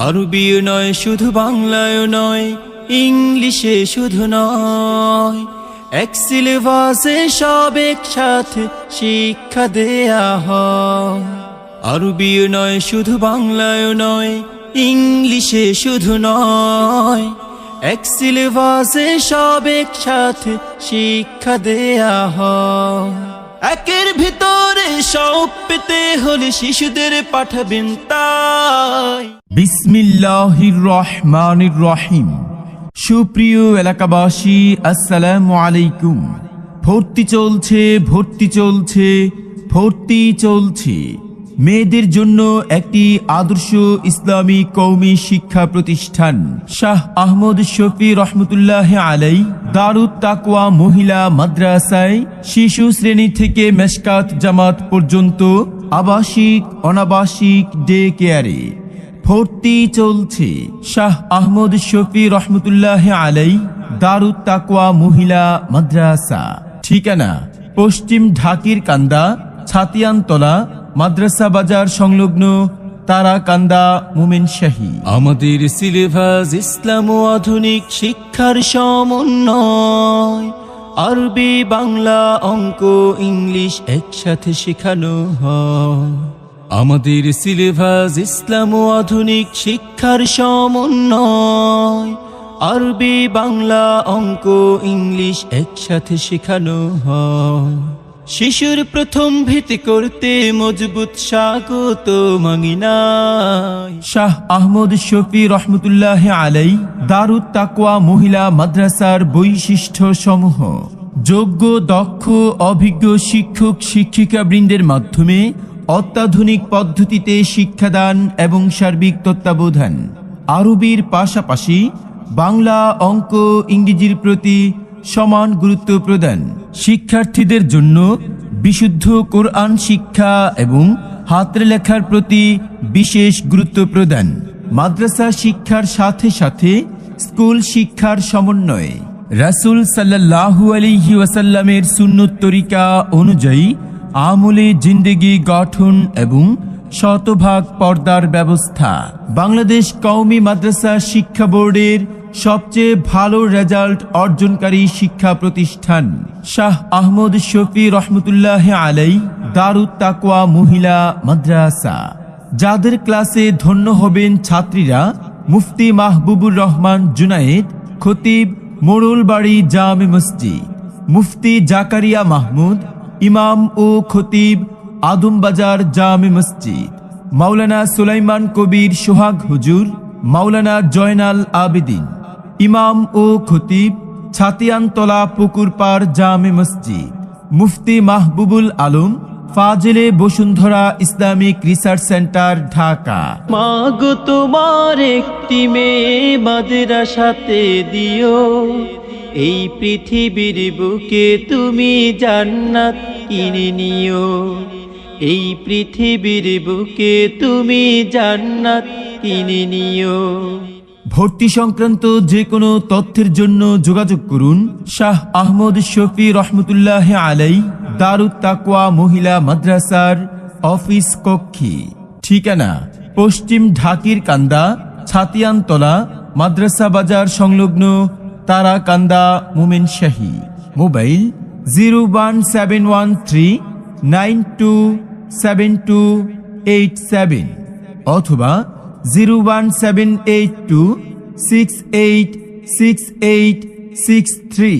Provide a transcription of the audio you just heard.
RBO নয় শুধু বাংলায় নয়, ইংলিশে শুধু নয়, এক সিলেবাসে সব একসাথে শিক্ষা দেয়া হয়। আরবিও নয় শুধু বাংলায় নয়, ইংলিশে শুধু নয়, এক সিলেবাসে সব একসাথে শিক্ষা দেয়া হয়। একের ভিতরে সব পেতে হলে শিশুদের পাঠাবেন তাই। বিসমিল্লাহির রহমানির রহিম। সুপ্রিয় এলাকাবাসী, আসসালামু আলাইকুম। ভর্তি চলছে মেয়েদের জন্য একটি আদর্শ ইসলামী কওমি শিক্ষা প্রতিষ্ঠান শাহ আহমদ শফি রহমতুল্লাহ আলাই দারুত তাকওয়া মহিলা মাদ্রাসায় শিশু শ্রেণী থেকে মেশকাত জামাত পর্যন্ত আবাসিক অনাবাসিক ডে কেয়ারে ভর্তি চলছে। শাহ আহমদ শফি রহমতুল্লাহ আলাই দারুত তাকওয়া মহিলা মাদ্রাসা, ঠিকানা পশ্চিম ঢাকির কান্দা, ছাতিয়ানতলা, মাদ্রাসা বাজার সংলগ্ন তারাকান্দা, মোমেনশাহী। আমাদের সিলেবাস ইসলাম ও আধুনিক শিক্ষার সমন্বয়, আরবি বাংলা অঙ্ক ইংলিশ একসাথে শেখানো হয়। আমাদের সিলেবাস ইসলাম ও আধুনিক শিক্ষার সমন্বয়, আরবি বাংলা অঙ্ক ইংলিশ একসাথে শেখানো হয়। শিশুর প্রথম ভিত্তি করতে মজবুত স্বাগত মাঙ্গিনাই। শাহ আহমদ শফি রহমতুল্লাহ আলাই দারুত তাকওয়া মহিলা মাদ্রাসার বৈশিষ্ট্য সমূহ: যোগ্য দক্ষ অভিজ্ঞ শিক্ষক শিক্ষিকা বৃন্দের মাধ্যমে অত্যাধুনিক পদ্ধতিতে শিক্ষাদান এবং সার্বিক তত্ত্বাবধান। আরবির পাশাপাশি বাংলা অঙ্ক ইংরেজির প্রতি সমান গুরুত্ব প্রদান। শিক্ষার্থীদের জন্য বিশুদ্ধ কোরআন শিক্ষা এবং হাতের লেখার প্রতি বিশেষ গুরুত্ব প্রদান। মাদ্রাসা শিক্ষার সাথে সাথে স্কুল শিক্ষার সমন্বয়ে রাসূল সাল্লাল্লাহু আলাইহি ওয়াসাল্লামের সুন্নত তরিকা অনুযায়ী আমলে জিন্দেগি গঠন এবং শতভাগ পর্দার ব্যবস্থা। বাংলাদেশ কওমি মাদ্রাসা শিক্ষা বোর্ডের সবচেয়ে ভালো রেজাল্ট অর্জনকারী শিক্ষা প্রতিষ্ঠান শাহ আহমদ শফি রহমতুল্লাহ আলাই দারুত তাকওয়া মহিলা মাদ্রাসা। যাদের ক্লাসে ধন্য হবেন ছাত্রীরা: মুফতি মাহবুবুর রহমান জুনায়েদ, খতিব, মোড়লবাড়ি জামে মসজিদ; মুফতি জাকারিয়া মাহমুদ, ইমাম ও খতিব, আদমবাজার জামে মসজিদ; মাওলানা সুলাইমান কবির সোহাগ হুজুর, মাওলানা জয়নাল আবেদিন, ইমাম ও খতিব, ছাতিয়ানতলা পুকুরপাড় জামে মসজিদ; মুফতি মাহবুবুল আলম, ফাজেলে Bashundhara Islamic research centre, Dhaka. মাগো তোমার একটি মেয়ে মাদ্রাসাতে দিও, এই পৃথিবীর বুকে তুমি জান্নাত কিনে নিও, এই পৃথিবীর বুকে তুমি জান্নাত কিনে নিও। ভর্তি সংক্রান্ত যে কোনো তথ্যের জন্য যোগাযোগ করুন শাহ আহমদ শফি রহমতুল্লাহ আলাই দারুত তাকওয়া মহিলা মাদ্রাসার অফিস কক্ষে, ঠিকানা পশ্চিম ঢাকির কান্দা, ছাতিয়ানতলা, মাদ্রাসা বাজার সংলগ্ন তারাকান্দা, মোমেনশাহী। মোবাইল 01719272787 অথবা 01782686863।